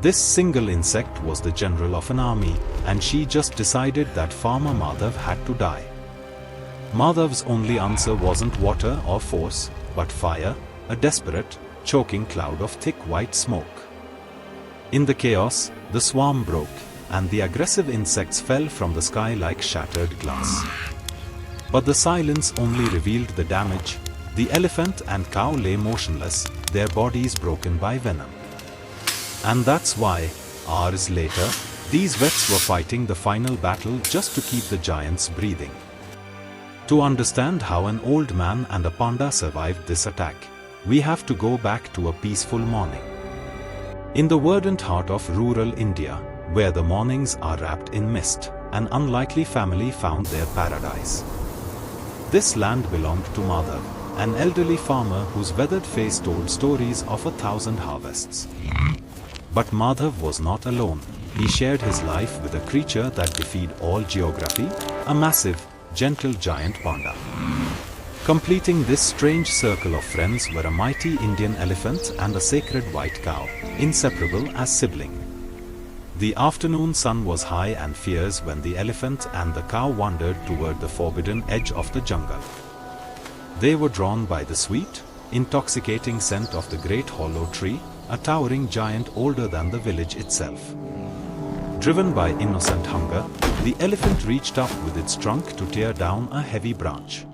This single insect was the general of an army, and she just decided that farmer Madhav had to die. Madhav's only answer wasn't water or force, but fire, a desperate, choking cloud of thick white smoke. In the chaos, the swarm broke, and the aggressive insects fell from the sky like shattered glass. But the silence only revealed the damage. The elephant and cow lay motionless, their bodies broken by venom. And that's why, hours later, these vets were fighting the final battle just to keep the giants breathing. To understand how an old man and a panda survived this attack, we have to go back to a peaceful morning. In the verdant heart of rural India, where the mornings are wrapped in mist, an unlikely family found their paradise. This land belonged to Madhav, an elderly farmer whose weathered face told stories of 1,000 harvests. But Madhav was not alone. He shared his life with a creature that defied all geography, a massive, gentle giant panda. Completing this strange circle of friends were a mighty Indian elephant and a sacred white cow, inseparable as siblings. The afternoon sun was high and fierce when the elephant and the cow wandered toward the forbidden edge of the jungle. They were drawn by the sweet, intoxicating scent of the great hollow tree, a towering giant older than the village itself. Driven by innocent hunger, the elephant reached up with its trunk to tear down a heavy branch.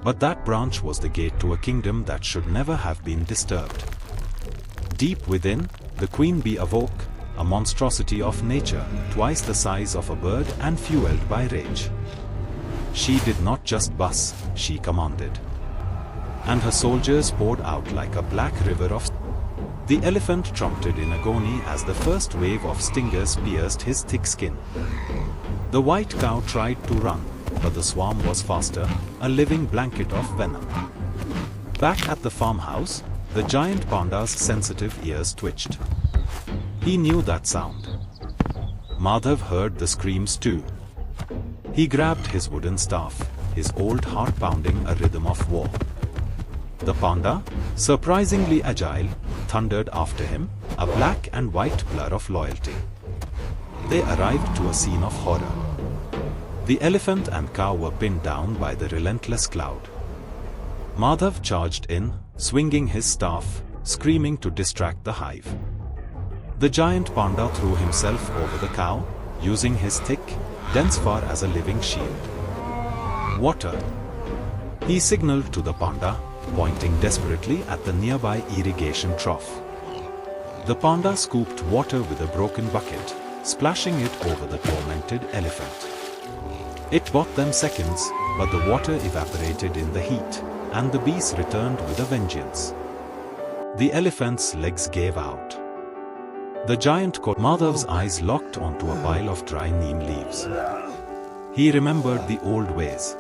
But that branch was the gate to a kingdom that should never have been disturbed. Deep within, the queen bee awoke, a monstrosity of nature, twice the size of a bird and fueled by rage. She did not just buzz, she commanded. And her soldiers poured out like a black river of... The elephant trumpeted in agony as the first wave of stingers pierced his thick skin. The white cow tried to run, but the swarm was faster, a living blanket of venom. Back at the farmhouse, the giant panda's sensitive ears twitched. He knew that sound. Madhav heard the screams too. He grabbed his wooden staff, his old heart pounding a rhythm of war. The panda, surprisingly agile, thundered after him, a black and white blur of loyalty. They arrived to a scene of horror. The elephant and cow were pinned down by the relentless cloud. Madhav charged in, swinging his staff, screaming to distract the hive. The giant panda threw himself over the cow, using his thick, dense fur as a living shield. Water. He signaled to the panda, pointing desperately at the nearby irrigation trough. The panda scooped water with a broken bucket, splashing it over the tormented elephant. It bought them seconds, but the water evaporated in the heat, and the beast returned with a vengeance. The elephant's legs gave out. The giant caught Madhav's eyes locked onto a pile of dry neem leaves. He remembered the old ways.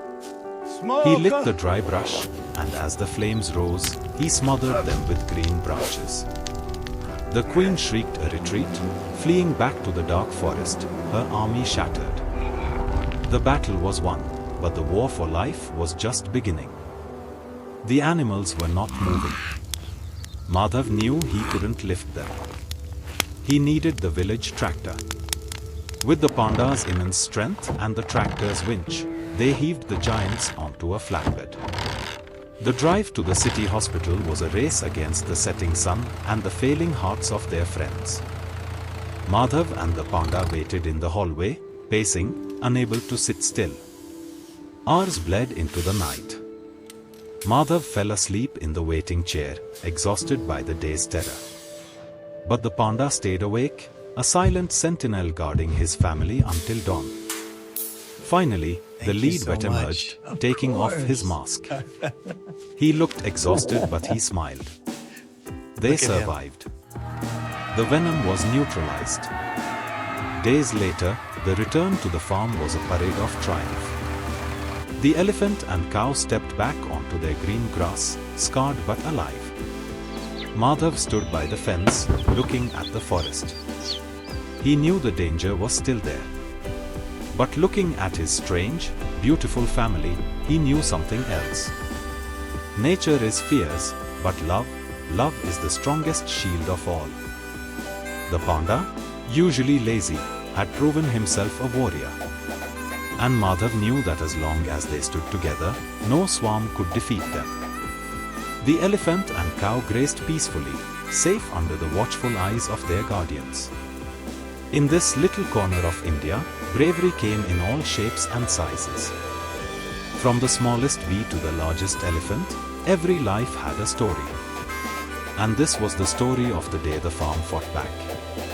He lit the dry brush, and as the flames rose, he smothered them with green branches. The queen shrieked a retreat, fleeing back to the dark forest, her army shattered. The battle was won, but the war for life was just beginning. The animals were not moving. Madhav knew he couldn't lift them. He needed the village tractor. With the panda's immense strength and the tractor's winch, they heaved the giants onto a flatbed. The drive to the city hospital was a race against the setting sun and the failing hearts of their friends. Madhav and the panda waited in the hallway, pacing, unable to sit still. Hours bled into the night. Madhav fell asleep in the waiting chair, exhausted by the day's terror. But the panda stayed awake, a silent sentinel guarding his family until dawn. Finally, the lead vet emerged, taking off his mask. He looked exhausted, but he smiled. They survived. The venom was neutralized. Days later, the return to the farm was a parade of triumph. The elephant and cow stepped back onto their green grass, scarred but alive. Madhav stood by the fence, looking at the forest. He knew the danger was still there. But looking at his strange, beautiful family, he knew something else. Nature is fierce, but love is the strongest shield of all. The panda, usually lazy, had proven himself a warrior. And Madhav knew that as long as they stood together, no swarm could defeat them. The elephant and cow grazed peacefully, safe under the watchful eyes of their guardians. In this little corner of India, bravery came in all shapes and sizes. From the smallest bee to the largest elephant, every life had a story. And this was the story of the day the farm fought back.